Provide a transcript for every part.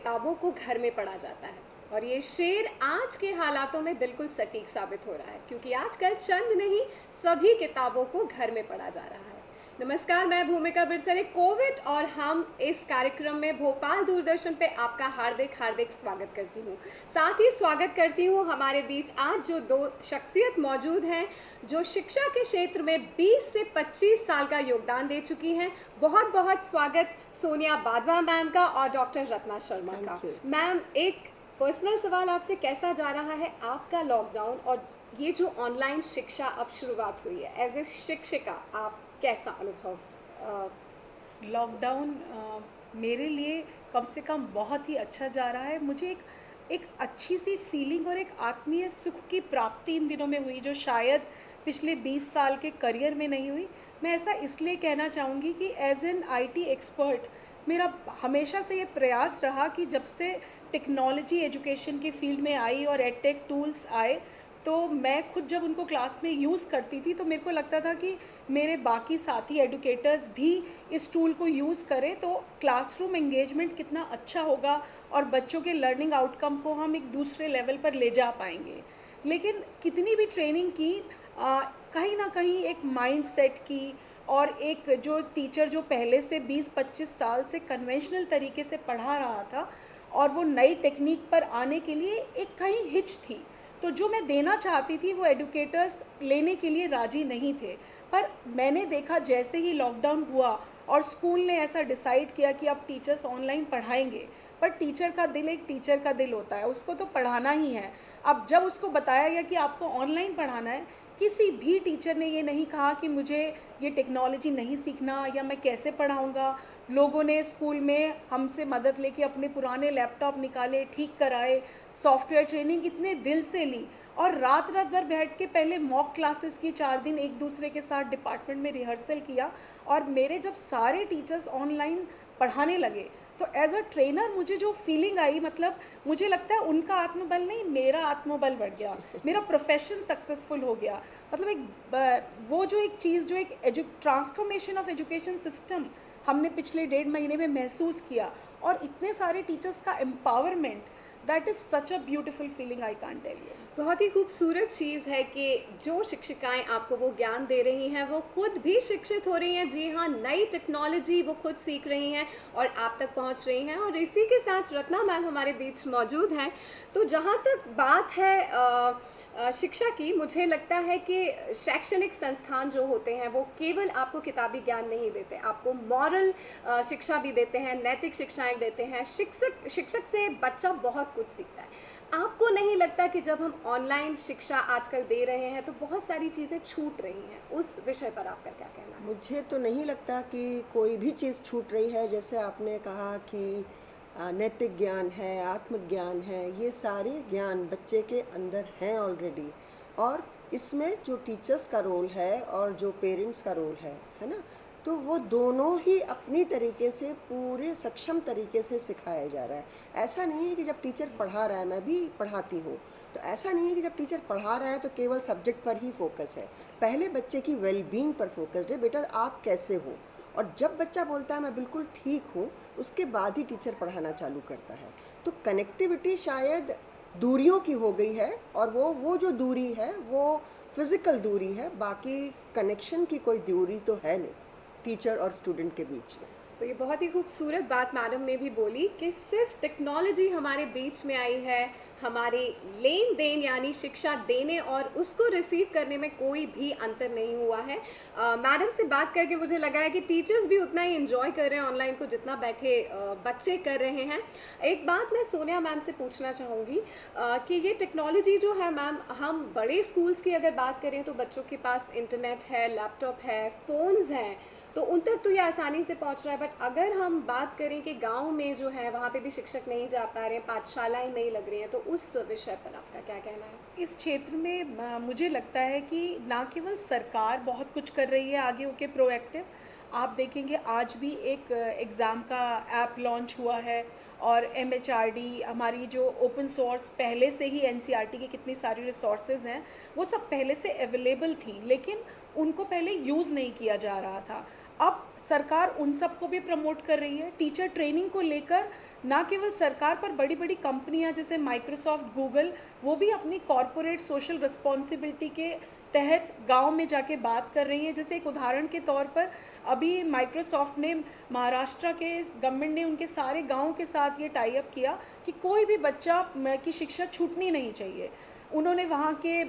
किताबों को घर में पढ़ा जाता है। और ये शेर आज के हालातों में बिल्कुल सटीक साबित हो रहा है, क्योंकि आजकल चंद नहीं, सभी किताबों को घर में पढ़ा जा रहा है। नमस्कार, मैं भूमिका बिरथरे, कोविड और हम इस कार्यक्रम में भोपाल दूरदर्शन पे आपका हार्दिक हार्दिक स्वागत करती हूँ। साथ ही स्वागत करती हूँ हमारे बीच आज जो दो शख्सियत मौजूद हैं, जो शिक्षा के क्षेत्र में 20 से 25 साल का योगदान दे चुकी हैं। बहुत बहुत स्वागत सोनिया बादवा मैम का और डॉक्टर रत्ना शर्मा का। मैम, एक पर्सनल सवाल आपसे, कैसा जा रहा है आपका लॉकडाउन और ये जो ऑनलाइन शिक्षा अब शुरुआत हुई है, एज ए शिक्षिका आप कैसा अनुभव? लॉकडाउन मेरे लिए कम से कम बहुत ही अच्छा जा रहा है। मुझे एक अच्छी सी फीलिंग और एक आत्मीय सुख की प्राप्ति इन दिनों में हुई, जो शायद पिछले 20 साल के करियर में नहीं हुई। मैं ऐसा इसलिए कहना चाहूँगी कि एज एन आईटी एक्सपर्ट मेरा हमेशा से ये प्रयास रहा कि जब से टेक्नोलॉजी एजुकेशन की फील्ड में आई और एडटेक टूल्स आए, तो मैं खुद जब उनको क्लास में यूज़ करती थी तो मेरे को लगता था कि मेरे बाकी साथी एडुकेटर्स भी इस टूल को यूज़ करें तो क्लासरूम एंगेजमेंट कितना अच्छा होगा और बच्चों के लर्निंग आउटकम को हम एक दूसरे लेवल पर ले जा पाएंगे। लेकिन कितनी भी ट्रेनिंग की, कहीं ना कहीं एक माइंड सेट की और एक जो टीचर जो पहले से 20-25 साल से कन्वेंशनल तरीके से पढ़ा रहा था और वो नई टेक्निक पर आने के लिए एक कहीं हिच थी। तो जो मैं देना चाहती थी वो एडुकेटर्स लेने के लिए राजी नहीं थे। पर मैंने देखा जैसे ही लॉकडाउन हुआ और स्कूल ने ऐसा डिसाइड किया कि अब टीचर्स ऑनलाइन पढ़ाएंगे, पर टीचर का दिल एक टीचर का दिल होता है, उसको तो पढ़ाना ही है। अब जब उसको बताया गया कि आपको ऑनलाइन पढ़ाना है, किसी भी टीचर ने ये नहीं कहा कि मुझे ये टेक्नोलॉजी नहीं सीखना या मैं कैसे पढ़ाऊँगा। लोगों ने स्कूल में हमसे मदद लेके अपने पुराने लैपटॉप निकाले, ठीक कराए, सॉफ्टवेयर ट्रेनिंग इतने दिल से ली और रात रात भर बैठ के पहले मॉक क्लासेस की 4 दिन एक दूसरे के साथ डिपार्टमेंट में रिहर्सल किया। और मेरे जब सारे टीचर्स ऑनलाइन पढ़ाने लगे तो एज अ ट्रेनर मुझे जो फीलिंग आई, मतलब मुझे लगता है उनका आत्मबल नहीं, मेरा आत्मबल बढ़ गया, मेरा प्रोफेशन सक्सेसफुल हो गया। मतलब वो जो एक चीज़, जो एक ट्रांसफॉर्मेशन ऑफ एजुकेशन सिस्टम हमने पिछले 1.5 महीने में महसूस किया और इतने सारे टीचर्स का empowerment, that is such a beautiful feeling, I can't tell you. बहुत ही खूबसूरत चीज़ है कि जो शिक्षिकाएं आपको वो ज्ञान दे रही हैं वो खुद भी शिक्षित हो रही हैं। जी हाँ, नई टेक्नोलॉजी वो खुद सीख रही हैं और आप तक पहुंच रही हैं। और इसी के साथ रत्ना मैम हमारे बीच मौजूद हैं। तो जहाँ तक बात है शिक्षा की, मुझे लगता है कि शैक्षणिक संस्थान जो होते हैं वो केवल आपको किताबी ज्ञान नहीं देते, आपको मॉरल शिक्षा भी देते हैं, नैतिक शिक्षाएं देते हैं। शिक्षक से बच्चा बहुत कुछ सीखता है। आपको नहीं लगता कि जब हम ऑनलाइन शिक्षा आजकल दे रहे हैं तो बहुत सारी चीज़ें छूट रही हैं? उस विषय पर आपका क्या कहना है? मुझे तो नहीं लगता कि कोई भी चीज़ छूट रही है। जैसे आपने कहा कि नैतिक ज्ञान है, आत्मज्ञान है, ये सारे ज्ञान बच्चे के अंदर हैं ऑलरेडी। और इसमें जो टीचर्स का रोल है और जो पेरेंट्स का रोल है ना, तो वो दोनों ही अपनी तरीके से पूरे सक्षम तरीके से सिखाया जा रहा है। ऐसा नहीं है कि जब टीचर पढ़ा रहा है, मैं भी पढ़ाती हूँ, तो ऐसा नहीं है कि जब टीचर पढ़ा रहा है तो केवल सब्जेक्ट पर ही फोकस है। पहले बच्चे की वेलबींग पर फोकस्ड है, बेटा आप कैसे हो। और जब बच्चा बोलता है मैं बिल्कुल ठीक हूँ, उसके बाद ही टीचर पढ़ाना चालू करता है। तो कनेक्टिविटी शायद दूरियों की हो गई है और वो जो दूरी है वो फिज़िकल दूरी है, बाकी कनेक्शन की कोई दूरी तो है नहीं टीचर और स्टूडेंट के बीच में। तो ये बहुत ही खूबसूरत बात मैडम ने भी बोली कि सिर्फ टेक्नोलॉजी हमारे बीच में आई है, हमारे लेन देन यानी शिक्षा देने और उसको रिसीव करने में कोई भी अंतर नहीं हुआ है। मैडम से बात करके मुझे लगा है कि टीचर्स भी उतना ही एंजॉय कर रहे हैं ऑनलाइन को जितना बैठे बच्चे कर रहे हैं। एक बात मैं सोनिया मैम से पूछना चाहूँगी कि ये टेक्नोलॉजी जो है मैम, हम बड़े स्कूल्स की अगर बात करें तो बच्चों के पास इंटरनेट है, लैपटॉप है, फ़ोन्स हैं, तो उन तक तो ये आसानी से पहुंच रहा है। बट अगर हम बात करें कि गांव में जो है वहाँ पे भी शिक्षक नहीं जा पा रहे हैं, पाठशालाएं नहीं लग रही हैं, तो उस विषय पर आपका क्या कहना है? इस क्षेत्र में मुझे लगता है कि ना केवल सरकार बहुत कुछ कर रही है आगे होके प्रोएक्टिव। आप देखेंगे आज भी एक एग्ज़ाम का ऐप लॉन्च हुआ है और एमएचआरडी, हमारी जो ओपन सोर्स पहले से ही एनसीईआरटी की कितनी सारी रिसोर्सेज हैं वो सब पहले से अवेलेबल थी, लेकिन उनको पहले यूज़ नहीं किया जा रहा था। अब सरकार उन सबको भी प्रमोट कर रही है। टीचर ट्रेनिंग को लेकर ना केवल सरकार पर बड़ी बड़ी कंपनियां जैसे माइक्रोसॉफ्ट, गूगल, वो भी अपनी कॉरपोरेट सोशल रिस्पॉन्सिबिलिटी के तहत गांव में जाके बात कर रही है। जैसे एक उदाहरण के तौर पर अभी माइक्रोसॉफ्ट ने, महाराष्ट्र के गवर्नमेंट ने उनके सारे गाँव के साथ ये टाई अप किया कि कोई भी बच्चा की शिक्षा छूटनी नहीं चाहिए। उन्होंने वहाँ के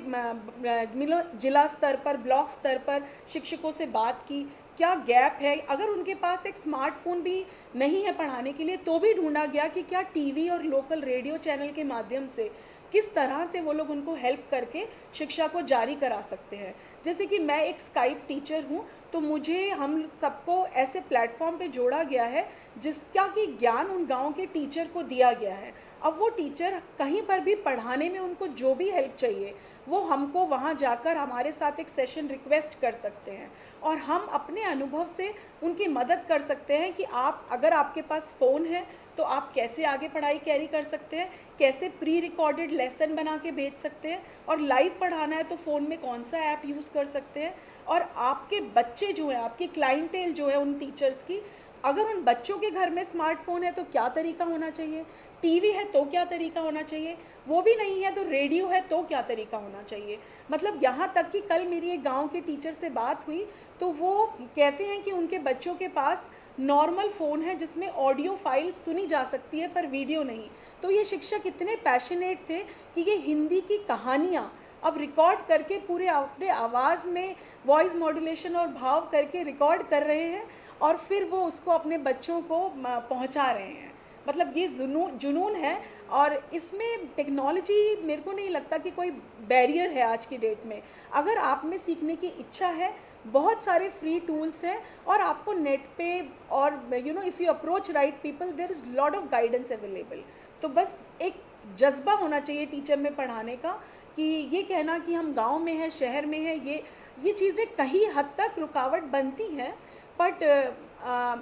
जिला स्तर पर, ब्लॉक स्तर पर शिक्षकों से बात की, क्या गैप है। अगर उनके पास एक स्मार्टफोन भी नहीं है पढ़ाने के लिए तो भी ढूंढा गया कि क्या टीवी और लोकल रेडियो चैनल के माध्यम से किस तरह से वो लोग उनको हेल्प करके शिक्षा को जारी करा सकते हैं। जैसे कि मैं एक स्काइप टीचर हूँ, तो मुझे हम सबको ऐसे प्लेटफॉर्म पे जोड़ा गया है जिसका कि ज्ञान उन गांव के टीचर को दिया गया है। अब वो टीचर कहीं पर भी पढ़ाने में उनको जो भी हेल्प चाहिए वो हमको वहाँ जाकर हमारे साथ एक सेशन रिक्वेस्ट कर सकते हैं और हम अपने अनुभव से उनकी मदद कर सकते हैं कि आप, अगर आपके पास फ़ोन है तो आप कैसे आगे पढ़ाई कैरी कर सकते हैं, कैसे प्री रिकॉर्डेड लेसन बना के भेज सकते हैं, और लाइव पढ़ाना है तो फ़ोन में कौन सा ऐप यूज़ कर सकते हैं। और आपके बच्चे जो हैं, आपकी क्लाइंटेल जो है उन टीचर्स की, अगर उन बच्चों के घर में स्मार्टफोन है तो क्या तरीका होना चाहिए, टीवी है तो क्या तरीका होना चाहिए, वो भी नहीं है तो रेडियो है तो क्या तरीका होना चाहिए। मतलब यहाँ तक कि कल मेरी एक गांव के टीचर से बात हुई तो वो कहते हैं कि उनके बच्चों के पास नॉर्मल फ़ोन है जिसमें ऑडियो फाइल सुनी जा सकती है पर वीडियो नहीं। तो ये शिक्षक इतने पैशनेट थे कि ये हिंदी की कहानियाँ अब रिकॉर्ड करके पूरे अपने आवाज़ में वॉइस मॉड्यूलेशन और भाव करके रिकॉर्ड कर रहे हैं और फिर वो उसको अपने बच्चों को पहुंचा रहे हैं। मतलब ये जुनून है और इसमें टेक्नोलॉजी, मेरे को नहीं लगता कि कोई बैरियर है आज की डेट में। अगर आप में सीखने की इच्छा है, बहुत सारे फ्री टूल्स हैं और आपको नेट पे, और if you approach right people there is lot of guidance available. तो बस एक जज्बा होना चाहिए टीचर में पढ़ाने का, कि ये कहना कि हम गांव में हैं, शहर में हैं, ये चीज़ें कहीं हद तक रुकावट बनती हैं, बट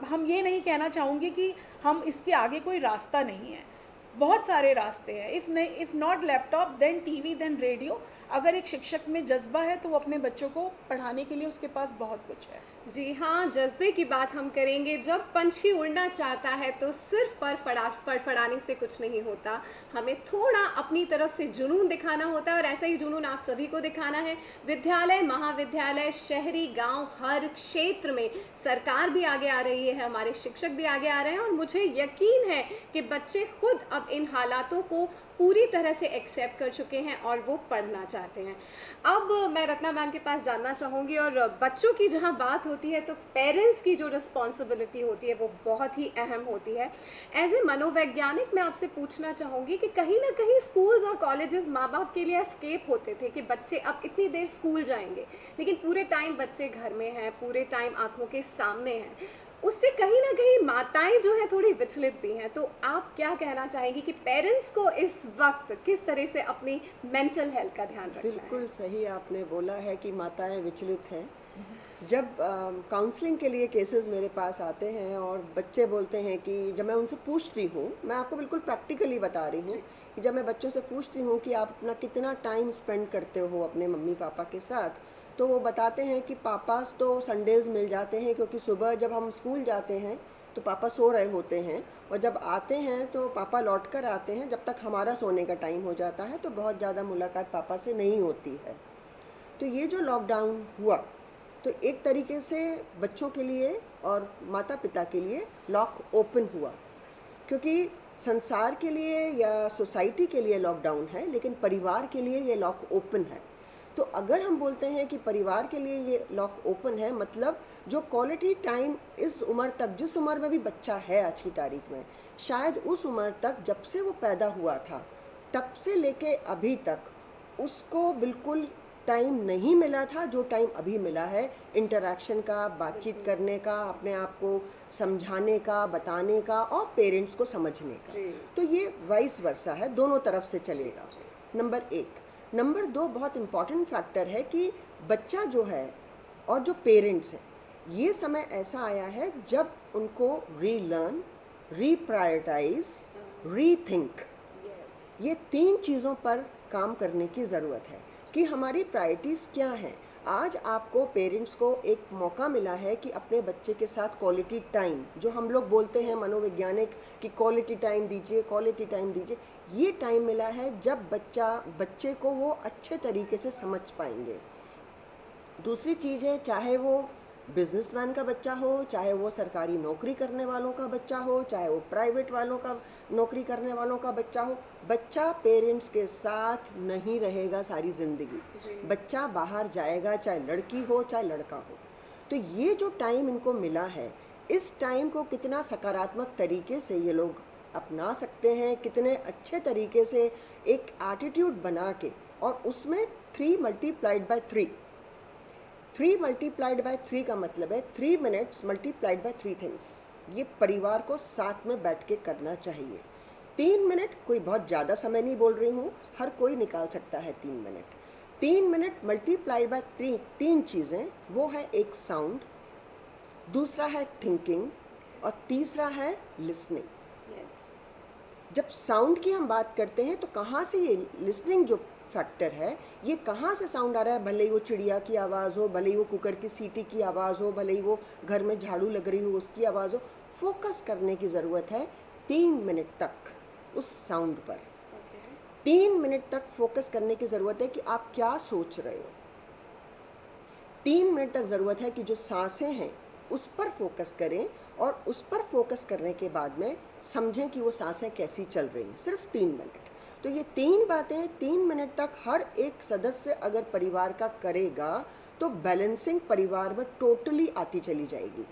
हम ये नहीं कहना चाहूँगी कि हम इसके आगे कोई रास्ता नहीं है। बहुत सारे रास्ते हैं। If not laptop then TV then radio. अगर एक शिक्षक में जज्बा है तो वो अपने बच्चों को पढ़ाने के लिए उसके पास बहुत कुछ है। जी हाँ, जज्बे की बात हम करेंगे। जब पंछी उड़ना चाहता है तो सिर्फ पर फड़फड़ाने से कुछ नहीं होता, हमें थोड़ा अपनी तरफ से जुनून दिखाना होता है और ऐसा ही जुनून आप सभी को दिखाना है। विद्यालय, महाविद्यालय, शहरी, गांव, हर क्षेत्र में सरकार भी आगे आ रही है, हमारे शिक्षक भी आगे आ रहे हैं और मुझे यकीन है कि बच्चे खुद अब इन हालातों को पूरी तरह से एक्सेप्ट कर चुके हैं और वो पढ़ना चाहते हैं। अब मैं रत्ना मैम के पास जानना चाहूँगी, और बच्चों की जहाँ बात होती है तो पेरेंट्स की जो रिस्पॉन्सिबिलिटी होती है वो बहुत ही अहम होती है। एज ए मनोवैज्ञानिक मैं आपसे पूछना चाहूँगी कि कहीं ना कहीं स्कूल्स और कॉलेजेस माँ बाप के लिए एस्केप होते थे कि बच्चे अब इतनी देर स्कूल जाएंगे, लेकिन पूरे टाइम बच्चे घर में हैं, पूरे टाइम आँखों के सामने हैं। उससे कहीं ना कहीं माताएं जो है थोड़ी विचलित भी हैं। तो आप क्या कहना चाहेंगी कि पेरेंट्स को इस वक्त किस तरह से अपनी मेंटल हेल्थ का ध्यान रखना है? बिल्कुल सही आपने बोला है कि माताएं विचलित हैं। जब काउंसलिंग के लिए केसेस मेरे पास आते हैं और बच्चे बोलते हैं कि जब मैं उनसे पूछती हूँ, मैं आपको बिल्कुल प्रैक्टिकली बता रही हूँ कि जब मैं बच्चों से पूछती हूँ कि आप अपना कितना टाइम स्पेंड करते हो अपने मम्मी पापा के साथ, तो वो बताते हैं कि पापा तो संडेज़ मिल जाते हैं, क्योंकि सुबह जब हम स्कूल जाते हैं तो पापा सो रहे होते हैं और जब आते हैं तो पापा लौट कर आते हैं, जब तक हमारा सोने का टाइम हो जाता है तो बहुत ज़्यादा मुलाकात पापा से नहीं होती है। तो ये जो लॉकडाउन हुआ तो एक तरीके से बच्चों के लिए और माता पिता के लिए लॉक ओपन हुआ, क्योंकि संसार के लिए या सोसाइटी के लिए लॉकडाउन है लेकिन परिवार के लिए ये लॉक ओपन है। तो अगर हम बोलते हैं कि परिवार के लिए ये लॉक ओपन है, मतलब जो क्वालिटी टाइम इस उम्र तक, जिस उम्र में भी बच्चा है आज की तारीख में, शायद उस उम्र तक जब से वो पैदा हुआ था तब से लेके अभी तक उसको बिल्कुल टाइम नहीं मिला था जो टाइम अभी मिला है, इंटरैक्शन का, बातचीत करने का, अपने आप को समझाने का, बताने का और पेरेंट्स को समझने का। तो ये वाइस वर्सा है, दोनों तरफ से चलेगा। नंबर एक। नंबर दो, बहुत इम्पॉर्टेंट फैक्टर है कि बच्चा जो है और जो पेरेंट्स हैं, ये समय ऐसा आया है जब उनको रीलर्न, रीप्रायोरिटाइज, रीथिंक, ये तीन चीज़ों पर काम करने की ज़रूरत है कि हमारी प्रायोरिटीज़ क्या हैं। आज आपको पेरेंट्स को एक मौका मिला है कि अपने बच्चे के साथ क्वालिटी टाइम, जो हम लोग बोलते हैं मनोवैज्ञानिक कि क्वालिटी टाइम दीजिए, क्वालिटी टाइम दीजिए, ये टाइम मिला है जब बच्चे को वो अच्छे तरीके से समझ पाएंगे। दूसरी चीज़ है, चाहे वो बिजनेसमैन का बच्चा हो, चाहे वो सरकारी नौकरी करने वालों का बच्चा हो, चाहे वो प्राइवेट वालों का नौकरी करने वालों का बच्चा हो, बच्चा पेरेंट्स के साथ नहीं रहेगा सारी ज़िंदगी। बच्चा बाहर जाएगा, चाहे लड़की हो चाहे लड़का हो। तो ये जो टाइम इनको मिला है, इस टाइम को कितना सकारात्मक तरीके से ये लोग अपना सकते हैं, कितने अच्छे तरीके से एक एटीट्यूड बना के, और उसमें 3 मल्टीप्लाइड बाय 3, 3 मल्टीप्लाइड बाय 3 का मतलब है 3 मिनट्स मल्टीप्लाइड बाय 3 थिंग्स। ये परिवार को साथ में बैठ के करना चाहिए। 3 मिनट कोई बहुत ज़्यादा समय नहीं बोल रही हूँ, हर कोई निकाल सकता है 3 मिनट। 3 मिनट मल्टीप्लाइड बाय 3 चीज़ें, वो है एक साउंड, दूसरा है थिंकिंग, और तीसरा है लिसनिंग। जब साउंड की हम बात करते हैं तो कहाँ से ये लिसनिंग जो फैक्टर है, ये कहाँ से साउंड आ रहा है, भले ही वो चिड़िया की आवाज़ हो, भले ही वो कुकर की सीटी की आवाज़ हो, भले ही वो घर में झाड़ू लग रही हो उसकी आवाज़ हो, फोकस करने की ज़रूरत है 3 मिनट तक उस साउंड पर। 3 मिनट तक फोकस करने की ज़रूरत है कि आप क्या सोच रहे हो। 3 मिनट तक ज़रूरत है कि जो सांसें हैं उस पर फोकस करें, और उस पर फोकस करने के बाद में समझें कि वो सांसें कैसी चल रही हैं। सिर्फ 3 मिनट। तो ये 3 बातें 3 मिनट तक हर एक सदस्य अगर परिवार का करेगा तो बैलेंसिंग परिवार में टोटली आती चली जाएगी।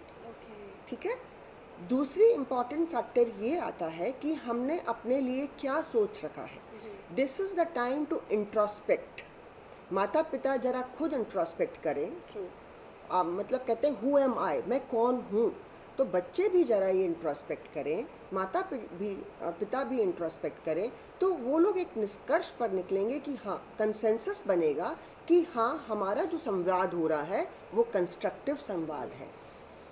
ठीक है। दूसरी इम्पॉर्टेंट फैक्टर ये आता है कि हमने अपने लिए क्या सोच रखा है। This is the time to introspect. माता पिता जरा खुद इंट्रोस्पेक्ट करें। मतलब कहते हैं हु एम आई, मैं कौन हूँ। तो बच्चे भी ज़रा ये इंट्रोस्पेक्ट करें, पिता भी इंट्रोस्पेक्ट करें, तो वो लोग एक निष्कर्ष पर निकलेंगे कि हाँ, कंसेंसस बनेगा कि हाँ, हमारा जो संवाद हो रहा है वो कंस्ट्रक्टिव संवाद है।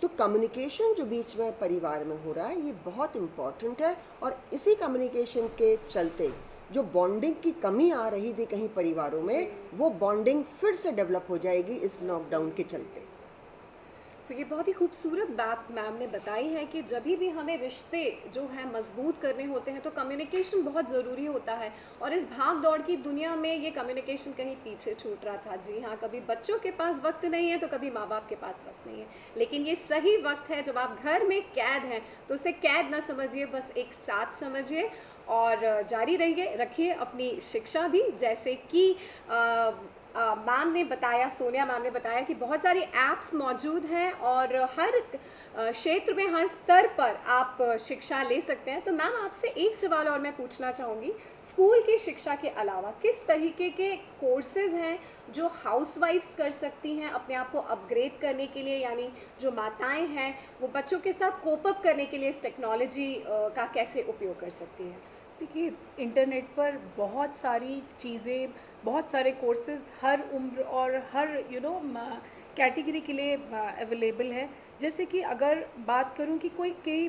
तो कम्युनिकेशन जो बीच में परिवार में हो रहा है ये बहुत इम्पॉर्टेंट है, और इसी कम्युनिकेशन के चलते जो बॉन्डिंग की कमी आ रही थी कहीं परिवारों में, वो बॉन्डिंग फिर से डेवलप हो जाएगी इस लॉकडाउन के चलते। सो ये बहुत ही खूबसूरत बात मैम ने बताई है कि जब भी हमें रिश्ते जो है मजबूत करने होते हैं तो कम्युनिकेशन बहुत ज़रूरी होता है, और इस भाग दौड़ की दुनिया में ये कम्युनिकेशन कहीं पीछे छूट रहा था। जी हाँ, कभी बच्चों के पास वक्त नहीं है तो कभी माँ बाप के पास वक्त नहीं है, लेकिन ये सही वक्त है जब आप घर में कैद हैं तो उसे कैद ना समझिए, बस एक साथ समझिए और जारी रखिए अपनी शिक्षा भी। जैसे कि मैम ने बताया, सोनिया मैम ने बताया कि बहुत सारी ऐप्स मौजूद हैं और हर क्षेत्र में, हर स्तर पर आप शिक्षा ले सकते हैं। तो मैम आपसे एक सवाल और मैं पूछना चाहूँगी, स्कूल की शिक्षा के अलावा किस तरीके के कोर्सेज़ हैं जो हाउसवाइफ्स कर सकती हैं अपने आप को अपग्रेड करने के लिए, यानी जो माताएं हैं वो बच्चों के साथ कोप अप करने के लिए इस टेक्नोलॉजी का कैसे उपयोग कर सकती हैं? देखिए, इंटरनेट पर बहुत सारी चीज़ें, बहुत सारे कोर्सेज़ हर उम्र और हर कैटेगरी के लिए अवेलेबल है। जैसे कि अगर बात करूं कि कई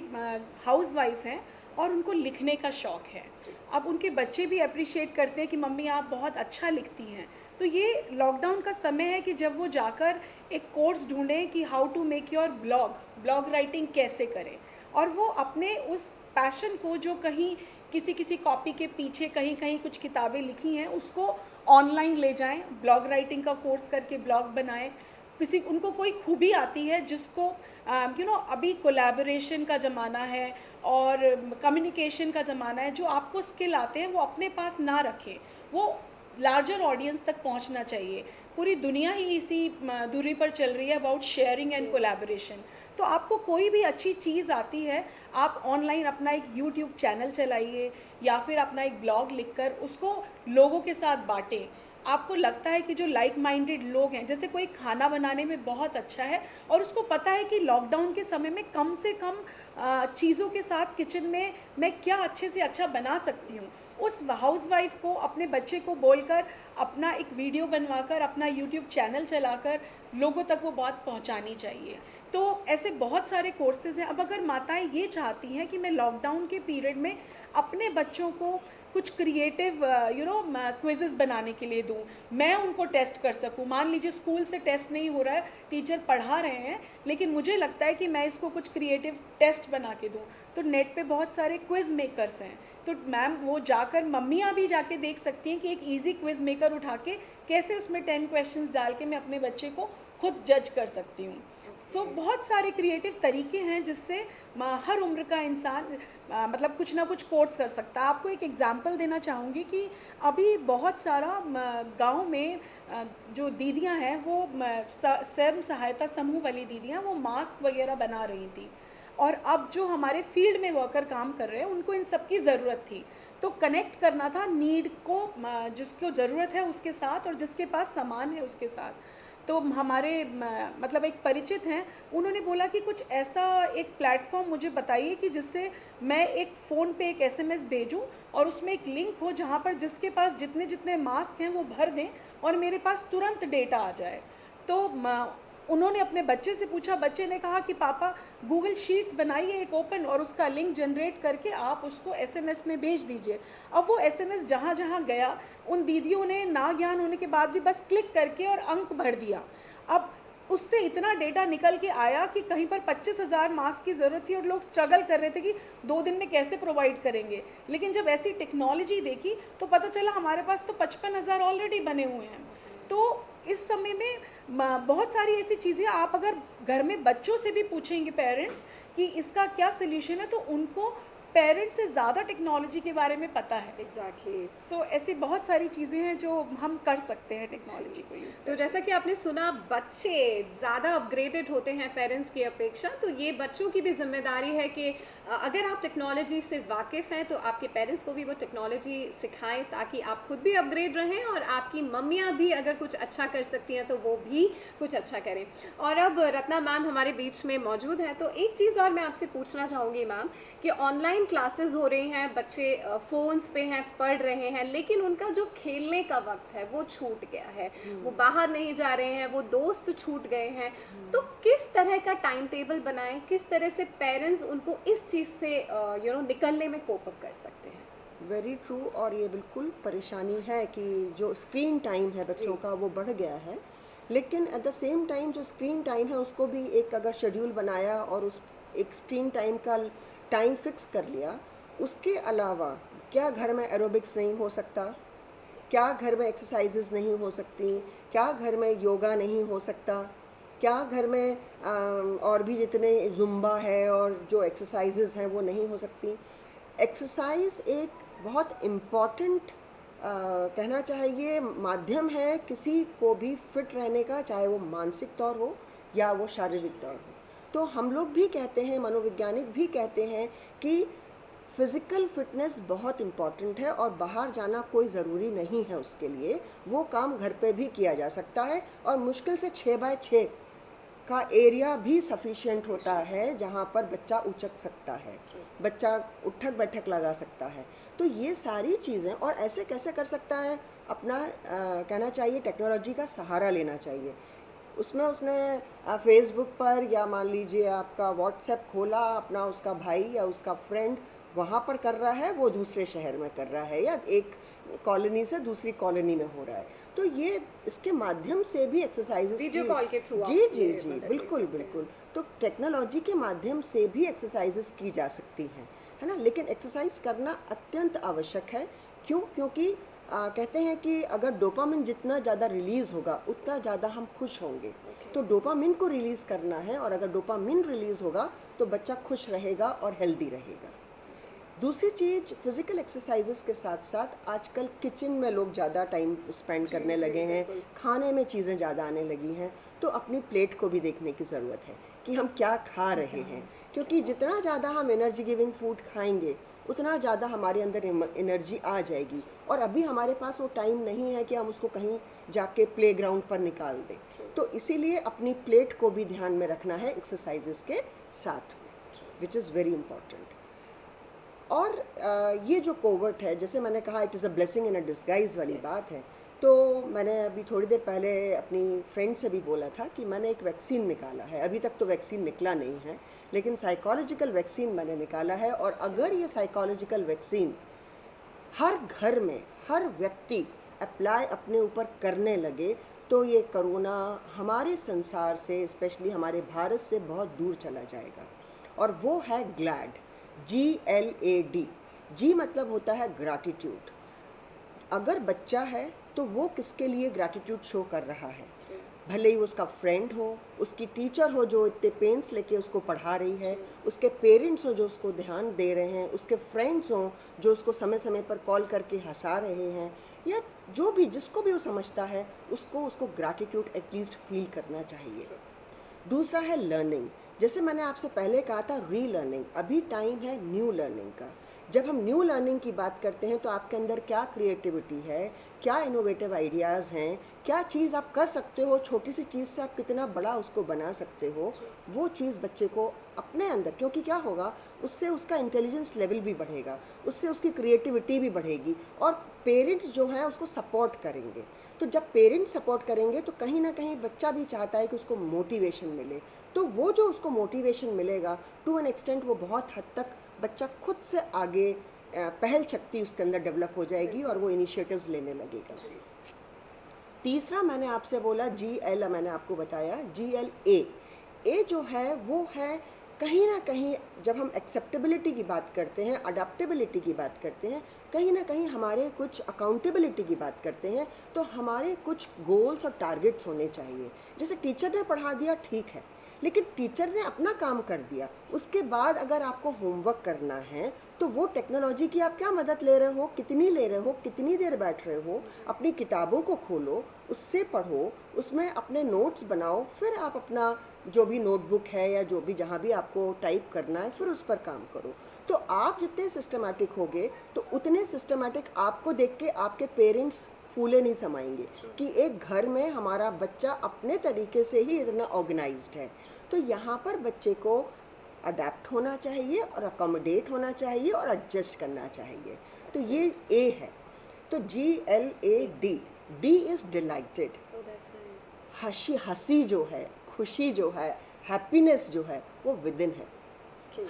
हाउस वाइफ हैं और उनको लिखने का शौक़ है, अब उनके बच्चे भी अप्रिशिएट करते हैं कि मम्मी आप बहुत अच्छा लिखती हैं, तो ये लॉकडाउन का समय है कि जब वो जाकर एक कोर्स ढूंढें कि how to make your blog writing कैसे करें, और वो अपने उस पैशन को जो कहीं किसी कॉपी के पीछे कहीं कुछ किताबें लिखी हैं उसको ऑनलाइन ले जाएं, ब्लॉग राइटिंग का कोर्स करके ब्लॉग बनाएं। उनको कोई खूबी आती है जिसको अभी कोलैबोरेशन का ज़माना है और कम्युनिकेशन का ज़माना है, जो आपको स्किल आते हैं वो अपने पास ना रखें, वो लार्जर ऑडियंस तक पहुंचना चाहिए। पूरी दुनिया ही इसी दूरी पर चल रही है अबाउट शेयरिंग एंड कोलैबोरेशन। तो आपको कोई भी अच्छी चीज़ आती है, आप ऑनलाइन अपना एक यूट्यूब चैनल चलाइए या फिर अपना एक ब्लॉग लिखकर उसको लोगों के साथ बांटें। आपको लगता है कि जो लाइक माइंडेड लोग हैं, जैसे कोई खाना बनाने में बहुत अच्छा है और उसको पता है कि लॉकडाउन के समय में कम से कम चीज़ों के साथ किचन में मैं क्या अच्छे से अच्छा बना सकती हूँ, उस हाउसवाइफ को अपने बच्चे को बोलकर अपना एक वीडियो बनवाकर अपना यूट्यूब चैनल चलाकर लोगों तक वो बात पहुँचानी चाहिए। तो ऐसे बहुत सारे कोर्सेज़ हैं। अब अगर माताएं ये चाहती हैं कि मैं लॉकडाउन के पीरियड में अपने बच्चों को कुछ क्रिएटिव क्विजेस बनाने के लिए दूं, मैं उनको टेस्ट कर सकूं। मान लीजिए स्कूल से टेस्ट नहीं हो रहा है, टीचर पढ़ा रहे हैं, लेकिन मुझे लगता है कि मैं इसको कुछ क्रिएटिव टेस्ट बना के दूं, तो नेट पे बहुत सारे क्विज मेकर्स हैं, तो मैम वो जाकर, मम्मियाँ भी जाके देख सकती हैं कि एक इजी क्विज मेकर उठा के कैसे उसमें 10 क्वेश्चंस डाल के मैं अपने बच्चे को खुद जज कर सकती हूँ। सो बहुत सारे क्रिएटिव तरीके हैं जिससे हर उम्र का इंसान मतलब कुछ ना कुछ कोर्स कर सकता है। आपको एक एग्जांपल देना चाहूँगी कि अभी बहुत सारा गांव में जो दीदियां हैं वो स्वयं सहायता समूह वाली दीदियां, वो मास्क वगैरह बना रही थी, और अब जो हमारे फील्ड में वर्कर काम कर रहे हैं उनको इन सब की ज़रूरत थी, तो कनेक्ट करना था नीड को, जिसको ज़रूरत है उसके साथ और जिसके पास सामान है उसके साथ। तो हमारे मतलब एक परिचित हैं, उन्होंने बोला कि कुछ ऐसा एक प्लेटफॉर्म मुझे बताइए कि जिससे मैं एक फ़ोन पे एक एसएमएस भेजूं और उसमें एक लिंक हो जहां पर जिसके पास जितने जितने मास्क हैं वो भर दें और मेरे पास तुरंत डेटा आ जाए। तो उन्होंने अपने बच्चे से पूछा, बच्चे ने कहा कि पापा गूगल शीट्स बनाइए एक ओपन और उसका लिंक जनरेट करके आप उसको एसएमएस में भेज दीजिए। अब वो एसएमएस जहाँ जहाँ गया, उन दीदियों ने ना ज्ञान होने के बाद भी बस क्लिक करके और अंक भर दिया। अब उससे इतना डेटा निकल के आया कि कहीं पर 25,000 मास्क की ज़रूरत थी और लोग स्ट्रगल कर रहे थे कि 2 दिन में कैसे प्रोवाइड करेंगे, लेकिन जब ऐसी टेक्नोलॉजी देखी तो पता चला हमारे पास तो 55,000 ऑलरेडी बने हुए हैं। तो इस समय में बहुत सारी ऐसी चीज़ें, आप अगर घर में बच्चों से भी पूछेंगे पेरेंट्स कि इसका क्या सोल्यूशन है, तो उनको पेरेंट्स से ज़्यादा टेक्नोलॉजी के बारे में पता है। एग्जैक्टली। सो ऐसी बहुत सारी चीज़ें हैं जो हम कर सकते हैं टेक्नोलॉजी को यूज़। तो जैसा कि आपने सुना, बच्चे ज़्यादा अपग्रेडेड होते हैं पेरेंट्स की अपेक्षा, तो ये बच्चों की भी जिम्मेदारी है कि अगर आप टेक्नोलॉजी से वाकिफ़ हैं तो आपके पेरेंट्स को भी वो टेक्नोलॉजी सिखाएं, ताकि आप खुद भी अपग्रेड रहें और आपकी मम्मियाँ भी अगर कुछ अच्छा कर सकती हैं तो वो भी कुछ अच्छा करें। और अब रत्ना मैम हमारे बीच में मौजूद हैं, तो एक चीज़ और मैं आपसे पूछना चाहूँगी मैम कि ऑनलाइन क्लासेस हो रही हैं, बच्चे फ़ोन्स पे हैं, पढ़ रहे हैं, लेकिन उनका जो खेलने का वक्त है वो छूट गया है, वो बाहर नहीं जा रहे हैं, वो दोस्त छूट गए हैं। तो किस तरह का टाइम टेबल बनाएं, किस तरह से पेरेंट्स उनको इस चीज़ से निकलने में कोप अप कर सकते हैं? Very true. और ये बिल्कुल परेशानी है कि जो स्क्रीन टाइम है बच्चों का वो बढ़ गया है, लेकिन एट द सेम टाइम जो स्क्रीन टाइम है उसको भी एक अगर शेड्यूल बनाया और उस एक स्क्रीन टाइम का टाइम फिक्स कर लिया, उसके अलावा क्या घर में एरोबिक्स नहीं हो सकता, क्या घर में एक्सरसाइजेज नहीं हो सकती, क्या घर में योगा नहीं हो सकता, क्या घर में और भी जितने जुम्बा है और जो एक्सरसाइजेज हैं वो नहीं हो सकती। एक्सरसाइज एक बहुत इम्पॉर्टेंट कहना चाहिए माध्यम है किसी को भी फिट रहने का, चाहे वो मानसिक तौर हो या वो शारीरिक तौर हो। तो हम लोग भी कहते हैं, मनोवैज्ञानिक भी कहते हैं कि फिज़िकल फिटनेस बहुत इम्पॉर्टेंट है और बाहर जाना कोई ज़रूरी नहीं है उसके लिए, वो काम घर पे भी किया जा सकता है और मुश्किल से 6x6 का एरिया भी सफिशिएंट होता है जहाँ पर बच्चा उचक सकता है, बच्चा उठक बैठक लगा सकता है। तो ये सारी चीज़ें, और ऐसे कैसे कर सकता है, अपना कहना चाहिए टेक्नोलॉजी का सहारा लेना चाहिए। उसमें उसने फेसबुक पर या मान लीजिए आपका व्हाट्सएप खोला, अपना उसका भाई या उसका फ्रेंड वहाँ पर कर रहा है, वो दूसरे शहर में कर रहा है या एक कॉलोनी से दूसरी कॉलोनी में हो रहा है, तो ये इसके माध्यम से भी एक्सरसाइजेस वीडियो कॉल के थ्रू जी जी जी बिल्कुल बिल्कुल। तो टेक्नोलॉजी के माध्यम से भी एक्सरसाइजेस की जा सकती हैं, है ना। लेकिन एक्सरसाइज करना अत्यंत आवश्यक है। क्यों? क्योंकि कहते हैं कि अगर डोपामिन जितना ज़्यादा रिलीज़ होगा उतना ज़्यादा हम खुश होंगे। तो डोपामिन को रिलीज़ करना है, और अगर डोपामिन रिलीज़ होगा तो बच्चा खुश रहेगा और हेल्दी रहेगा। दूसरी चीज़, फिज़िकल एक्सरसाइजेस के साथ साथ आजकल किचन में लोग ज़्यादा टाइम स्पेंड करने लगे हैं, खाने में चीज़ें ज़्यादा आने लगी हैं, तो अपनी प्लेट को भी देखने की ज़रूरत है कि हम क्या खा रहे हैं, क्योंकि जितना ज़्यादा हम एनर्जी गिविंग फूड खाएंगे उतना ज़्यादा हमारे अंदर एनर्जी आ जाएगी, और अभी हमारे पास वो टाइम नहीं है कि हम उसको कहीं जाके प्लेग्राउंड पर निकाल दें। तो इसीलिए अपनी प्लेट को भी ध्यान में रखना है एक्सरसाइजेस के साथ, विच इज़ वेरी इम्पॉर्टेंट। और ये जो कोविड है, जैसे मैंने कहा, it is a blessing in a disguise वाली बात है। तो मैंने अभी थोड़ी देर पहले अपनी फ्रेंड से भी बोला था कि मैंने एक वैक्सीन निकाला है। अभी तक तो वैक्सीन निकला नहीं है, लेकिन साइकोलॉजिकल वैक्सीन मैंने निकाला है। और अगर ये साइकोलॉजिकल वैक्सीन हर घर में हर व्यक्ति अप्लाई अपने ऊपर करने लगे तो ये कोरोना हमारे संसार से, स्पेशली हमारे भारत से बहुत दूर चला जाएगा। और वो है ग्लैड, GLAD। जी मतलब होता है ग्रैटिट्यूड। अगर बच्चा है तो वो किसके लिए ग्रैटिट्यूड शो कर रहा है, भले ही उसका फ्रेंड हो, उसकी टीचर हो जो इतने पेंस लेके उसको पढ़ा रही है, उसके पेरेंट्स हो जो उसको ध्यान दे रहे हैं, उसके फ्रेंड्स हो जो उसको समय समय पर कॉल करके हंसा रहे हैं, या जो भी जिसको भी वो समझता है उसको ग्रैटिट्यूड एटलीस्ट फील करना चाहिए। दूसरा है लर्निंग। जैसे मैंने आपसे पहले कहा था री लर्निंग, अभी टाइम है न्यू लर्निंग का। जब हम न्यू लर्निंग की बात करते हैं तो आपके अंदर क्या क्रिएटिविटी है, क्या इनोवेटिव आइडियाज़ हैं, क्या चीज़ आप कर सकते हो, छोटी सी चीज़ से आप कितना बड़ा उसको बना सकते हो, वो चीज़ बच्चे को अपने अंदर, क्योंकि क्या होगा उससे उसका इंटेलिजेंस लेवल भी बढ़ेगा, उससे उसकी क्रिएटिविटी भी बढ़ेगी, और पेरेंट्स जो हैं उसको सपोर्ट करेंगे। तो जब पेरेंट्स सपोर्ट करेंगे तो कहीं ना कहीं बच्चा भी चाहता है कि उसको मोटिवेशन मिले, तो वो जो उसको मोटिवेशन मिलेगा टू एन एक्सटेंट वो बहुत हद तक बच्चा खुद से आगे पहल शक्ति उसके अंदर डेवलप हो जाएगी और वो इनिशिएटिव्स लेने लगेगा। तीसरा मैंने आपसे बोला GL, मैंने आपको बताया GLA। ए जो है वो है कहीं ना कहीं जब हम एक्सेप्टेबिलिटी की बात करते हैं, अडेप्टेबिलिटी की बात करते हैं, कहीं ना कहीं हमारे कुछ अकाउंटेबिलिटी की बात करते हैं, तो हमारे कुछ गोल्स और टारगेट्स होने चाहिए। जैसे टीचर ने पढ़ा दिया ठीक है, लेकिन टीचर ने अपना काम कर दिया, उसके बाद अगर आपको होमवर्क करना है तो वो टेक्नोलॉजी की आप क्या मदद ले रहे हो, कितनी ले रहे हो, कितनी देर बैठ रहे हो, अपनी किताबों को खोलो, उससे पढ़ो, उसमें अपने नोट्स बनाओ, फिर आप अपना जो भी नोटबुक है या जो भी जहाँ भी आपको टाइप करना है फिर उस पर काम करो। तो आप जितने सिस्टमेटिक होगे तो उतने सिस्टमेटिक आपको देख के आपके पेरेंट्स फूले नहीं समाएंगे कि एक घर में हमारा बच्चा अपने तरीके से ही इतना ऑर्गेनाइज्ड है। तो यहाँ पर बच्चे को अडेप्ट होना चाहिए और अकोमोडेट होना चाहिए और एडजस्ट करना चाहिए। तो ये ए है। तो GLAD, D इज़ डिलाइटेड। हंसी जो है, खुशी जो है, हैप्पीनेस जो है वो विद इन है,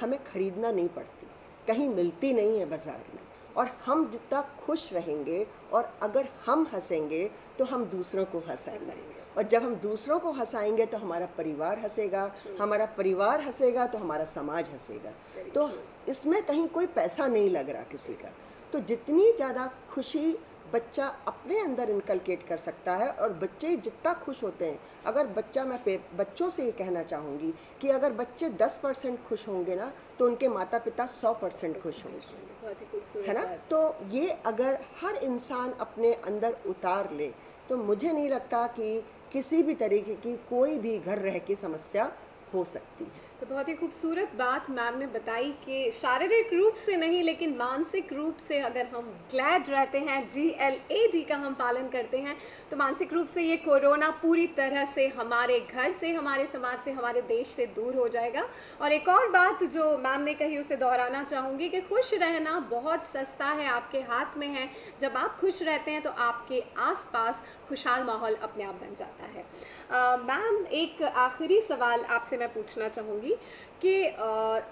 हमें खरीदना नहीं पड़ती, कहीं मिलती नहीं है बाजार में। और हम जितना खुश रहेंगे और अगर हम हंसेंगे तो हम दूसरों को हंसाएंगे, और जब हम दूसरों को हंसाएंगे तो हमारा परिवार हंसेगा, हमारा परिवार हंसेगा तो हमारा समाज हंसेगा। तो इसमें कहीं कोई पैसा नहीं लग रहा किसी का। तो जितनी ज़्यादा खुशी बच्चा अपने अंदर इनकलकेट कर सकता है, और बच्चे जितना खुश होते हैं, अगर बच्चा, मैं बच्चों से ये कहना चाहूँगी कि अगर बच्चे 10% खुश होंगे ना तो उनके माता पिता 100% खुश होंगे, है ना। तो ये अगर हर इंसान अपने अंदर उतार ले तो मुझे नहीं लगता कि किसी भी तरीके की कोई भी घर रह की समस्या हो सकती है। तो बहुत ही खूबसूरत बात मैम ने बताई कि शारीरिक रूप से नहीं लेकिन मानसिक रूप से अगर हम ग्लैड रहते हैं, GLAD का हम पालन करते हैं, तो मानसिक रूप से ये कोरोना पूरी तरह से हमारे घर से, हमारे समाज से, हमारे देश से दूर हो जाएगा। और एक और बात जो मैम ने कही उसे दोहराना चाहूँगी कि खुश रहना बहुत सस्ता है, आपके हाथ में है। जब आप खुश रहते हैं तो आपके आसपास खुशहाल माहौल अपने आप बन जाता है। मैम, एक आखिरी सवाल आपसे मैं पूछना चाहूँगी कि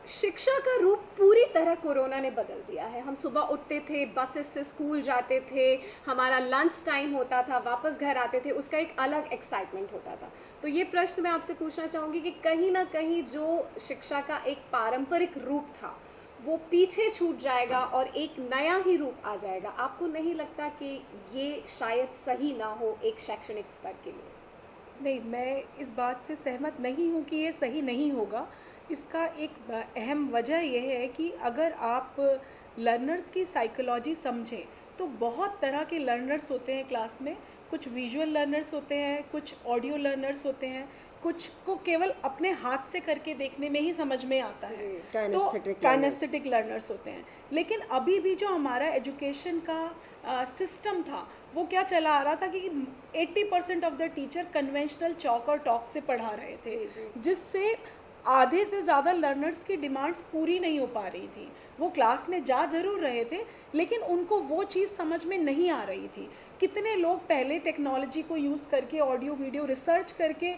शिक्षा का रूप पूरी तरह कोरोना ने बदल दिया है। हम सुबह उठते थे, बसेस से स्कूल जाते थे, हमारा लंच टाइम होता था, वापस घर आते थे, उसका एक अलग एक्साइटमेंट होता था। तो ये प्रश्न मैं आपसे पूछना चाहूँगी कि कहीं ना कहीं जो शिक्षा का एक पारंपरिक रूप था वो पीछे छूट जाएगा और एक नया ही रूप आ जाएगा। आपको नहीं लगता कि ये शायद सही ना हो एक शैक्षणिक स्तर के लिए? नहीं, मैं इस बात से सहमत नहीं हूँ कि ये सही नहीं होगा। इसका एक अहम वजह यह है कि अगर आप लर्नर्स की साइकोलॉजी समझें तो बहुत तरह के लर्नर्स होते हैं क्लास में। कुछ विजुअल लर्नर्स होते हैं, कुछ ऑडियो लर्नर्स होते हैं, कुछ को केवल अपने हाथ से करके देखने में ही समझ में आता है, तो काइनेस्थेटिक लर्नर्स होते हैं। लेकिन अभी भी जो हमारा एजुकेशन का सिस्टम था वो क्या चला आ रहा था कि 80% of the teacher conventional chalk और टॉक से पढ़ा रहे थे, जिससे आधे से ज़्यादा लर्नर्स की डिमांड्स पूरी नहीं हो पा रही थी। वो क्लास में जा ज़रूर रहे थे लेकिन उनको वो चीज़ समझ में नहीं आ रही थी। कितने लोग पहले टेक्नोलॉजी को यूज़ करके ऑडियो वीडियो रिसर्च करके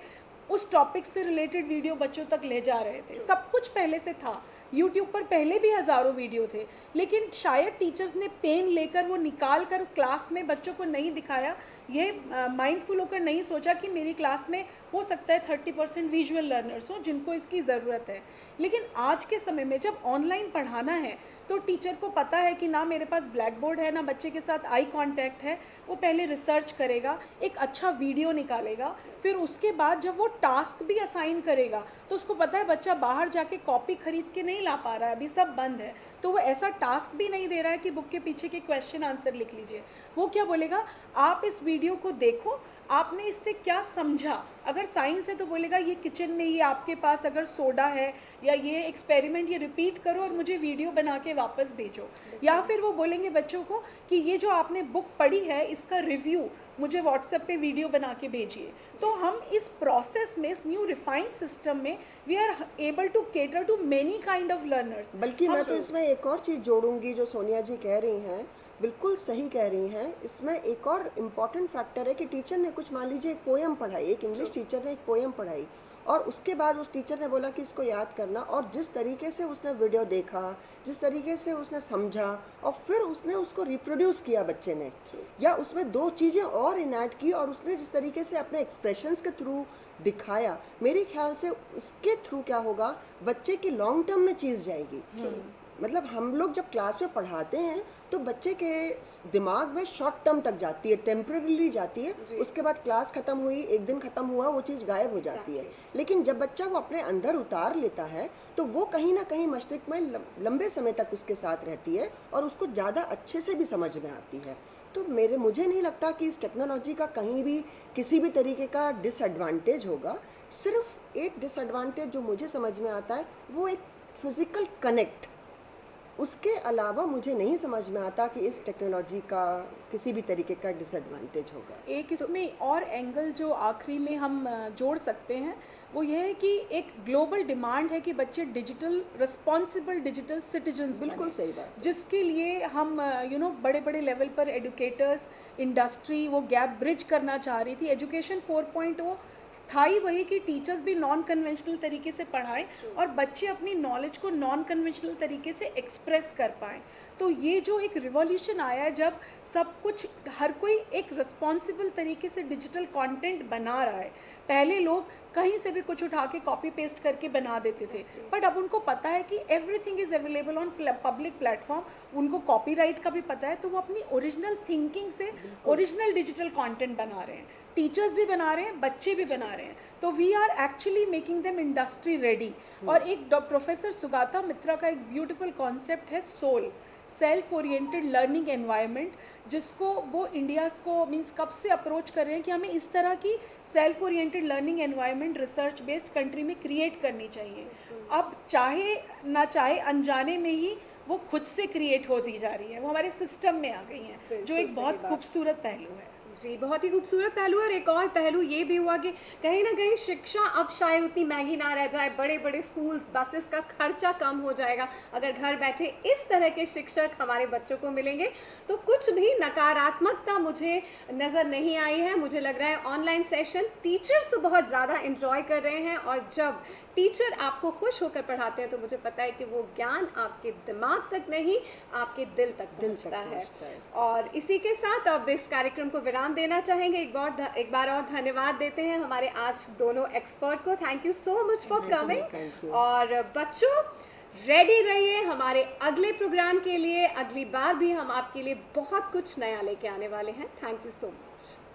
उस टॉपिक से रिलेटेड वीडियो बच्चों तक ले जा रहे थे, सब कुछ पहले से था। यूट्यूब पर पहले भी हज़ारों वीडियो थे, लेकिन शायद टीचर्स ने पेन लेकर वो निकाल कर क्लास में बच्चों को नहीं दिखाया, ये माइंडफुल होकर नहीं सोचा कि मेरी क्लास में हो सकता है 30% विजुअल लर्नर्स हो जिनको इसकी ज़रूरत है। लेकिन आज के समय में जब ऑनलाइन पढ़ाना है तो टीचर को पता है कि ना मेरे पास ब्लैक बोर्ड है, ना बच्चे के साथ आई कांटेक्ट है, वो पहले रिसर्च करेगा, एक अच्छा वीडियो निकालेगा, फिर उसके बाद जब वो टास्क भी असाइन करेगा तो उसको पता है बच्चा बाहर जाके कॉपी खरीद के नहीं ला पा रहा है, अभी सब बंद है, तो वो ऐसा टास्क भी नहीं दे रहा है कि बुक के पीछे के क्वेश्चन आंसर लिख लीजिए। वो क्या बोलेगा, आप इस वीडियो को देखो, आपने इससे क्या समझा। अगर साइंस है तो बोलेगा ये किचन में ये आपके पास अगर सोडा है या ये एक्सपेरिमेंट ये रिपीट करो और मुझे वीडियो बना के वापस भेजो। या फिर वो बोलेंगे बच्चों को कि ये जो आपने बुक पढ़ी है इसका रिव्यू मुझे व्हाट्सएप पे वीडियो बना के भेजिए। तो हम इस प्रोसेस में, इस न्यू रिफाइंड सिस्टम में we are able to cater to many kind of learners. बल्कि मैं तो इसमें एक और चीज़ जोड़ूंगी, जो सोनिया जी कह रही हैं बिल्कुल सही कह रही हैं। इसमें एक और इम्पॉर्टेंट फैक्टर है कि टीचर ने कुछ, मान लीजिए एक पोएम पढ़ाई, एक इंग्लिश टीचर ने एक पोएम पढ़ाई और उसके बाद उस टीचर ने बोला कि इसको याद करना, और जिस तरीके से उसने वीडियो देखा, जिस तरीके से उसने समझा और फिर उसने उसको रिप्रोड्यूस किया बच्चे ने, या उसमें दो चीज़ें और इनैड की और उसने जिस तरीके से अपने एक्सप्रेशंस के थ्रू दिखाया, मेरे ख्याल से इसके थ्रू क्या होगा, बच्चे की लॉन्ग टर्म में चीज़ जाएगी। मतलब हम लोग जब क्लास में पढ़ाते हैं तो बच्चे के दिमाग में शॉर्ट टर्म तक जाती है, टेम्पररीली जाती है, उसके बाद क्लास ख़त्म हुई, एक दिन ख़त्म हुआ, वो चीज़ गायब हो जाती है। लेकिन जब बच्चा वो अपने अंदर उतार लेता है तो वो कहीं ना कहीं मस्तिष्क में लंबे समय तक उसके साथ रहती है और उसको ज़्यादा अच्छे से भी समझ में आती है। तो मुझे नहीं लगता कि इस टेक्नोलॉजी का कहीं भी किसी भी तरीके का डिसएडवांटेज होगा। सिर्फ एक डिसएडवांटेज जो मुझे समझ में आता है वो एक फिज़िकल कनेक्ट, उसके अलावा मुझे नहीं समझ में आता कि इस टेक्नोलॉजी का किसी भी तरीके का डिसएडवांटेज होगा। एक इसमें और एंगल जो आखिरी में हम जोड़ सकते हैं वो ये है कि एक ग्लोबल डिमांड है कि बच्चे डिजिटल रिस्पॉन्सिबल डिजिटल सिटीजन्स बिल्कुल सही बात, जिसके लिए हम बड़े बड़े लेवल पर एडुकेटर्स, इंडस्ट्री वो गैप ब्रिज करना चाह रही थी। एजुकेशन 4.0 था ही वही कि टीचर्स भी नॉन कन्वेंशनल तरीके से पढ़ाएं और बच्चे अपनी नॉलेज को नॉन कन्वेंशनल तरीके से एक्सप्रेस कर पाएं। तो ये जो एक रिवॉल्यूशन आया है जब सब कुछ, हर कोई एक रिस्पॉन्सिबल तरीके से डिजिटल कंटेंट बना रहा है। पहले लोग कहीं से भी कुछ उठा के कॉपी पेस्ट करके बना देते थे, बट अब उनको पता है कि everything is available on public platform, उनको कॉपीराइट का भी पता है, तो वो अपनी ओरिजिनल थिंकिंग से ओरिजिनल डिजिटल कंटेंट बना रहे हैं। टीचर्स भी बना रहे हैं, बच्चे भी बना रहे हैं, तो we are actually making them industry ready. और एक प्रोफेसर सुगाता मित्रा का एक ब्यूटीफुल कॉन्सेप्ट है SOLE, self oriented learning environment, जिसको वो इंडियाज़ को मीन्स कब से अप्रोच कर रहे हैं कि हमें इस तरह की self oriented learning environment research based country में क्रिएट करनी चाहिए। अब चाहे ना चाहे अनजाने में ही वो खुद से क्रिएट होती जा रही है, वो हमारे सिस्टम में आ गई हैं, जो एक बहुत खूबसूरत पहलू है। जी, बहुत ही खूबसूरत पहलू। और एक और पहलू ये भी हुआ कि कहीं ना कहीं शिक्षा अब शायद उतनी महंगी ना रह जाए, बड़े बड़े स्कूल्स, बसेस का खर्चा कम हो जाएगा अगर घर बैठे इस तरह के शिक्षक हमारे बच्चों को मिलेंगे। तो कुछ भी नकारात्मकता मुझे नज़र नहीं आई है। मुझे लग रहा है ऑनलाइन सेशन टीचर्स तो बहुत ज़्यादा एंजॉय कर रहे हैं, और जब टीचर आपको खुश होकर पढ़ाते हैं तो मुझे पता है कि वो ज्ञान आपके दिमाग तक नहीं, आपके दिल तक पहुंचता है। और इसी के साथ अब इस कार्यक्रम को विराम देना चाहेंगे। एक बार और धन्यवाद देते हैं हमारे आज दोनों एक्सपर्ट को। Thank you so much for coming. और बच्चों, रेडी रहिए हमारे अगले प्रोग्राम के लिए। अगली बार भी हम आपके लिए बहुत कुछ नया लेके आने वाले हैं। Thank you so much.